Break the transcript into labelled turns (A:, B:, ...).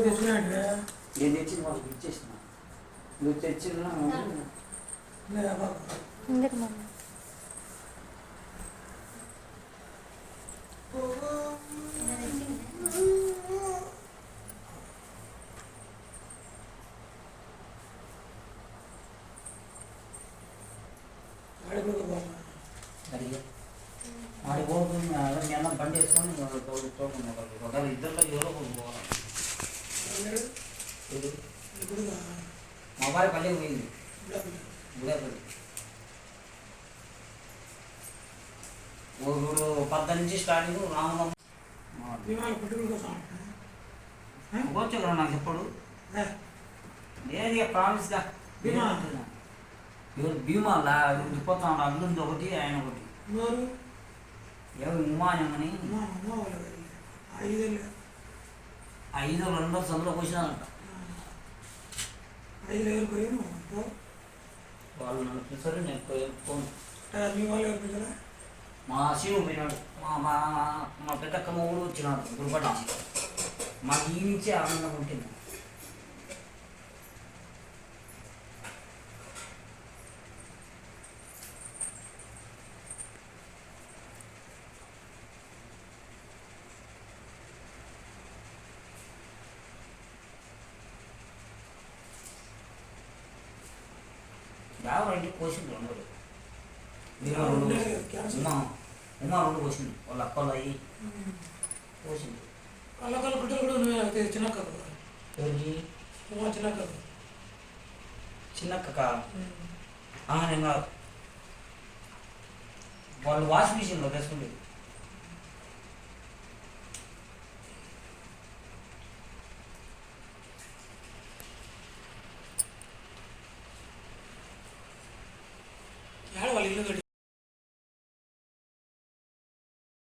A: నేను తెచ్చింది వాళ్ళకి ఇచ్చేసిన నువ్వు తెచ్చిన ఆడి పోతుంది నేను బండి వేసుకొని తోడుకున్నా ఒకవేళ ఇద్దరిలో ఎవరో పోవాలి మొబైల్ పల్లె పోయింది గుడేపల్లి ఇప్పుడు 10 నుంచి స్టార్టింగ్ రామనవమి పోవచ్చు కదా నాకు చెప్పడు లేదు ప్రామిస్గా ఎవరు భీమాలా పోతా అల్లుంది ఒకటి ఆయన ఒకటి ఎవరు ఉమానమని 5 2 సందులో పోసినారంట వాళ్ళు నన్ను పిలిచారు నేను పోను మా శివు పోయినాడు మా పెద్దక్కమ్మ ఊరు వచ్చినాడు గురుపటి నుంచి మాకు ఈ నుంచే ఆనందం ఉంటుంది ఇంటికి పోసింది ఉండదు ఉమా 2 పోసింది వాళ్ళ అక్కలు అయ్యి పోసింది
B: అల్లకల్ బిడ్డలు కూడా నువ్వే చిన్నక్క
A: ఎవరికి
B: ఉమా
A: చిన్నక్క నేను వాళ్ళు వాషింగ్ మిషన్లో వేసుకుంటుంది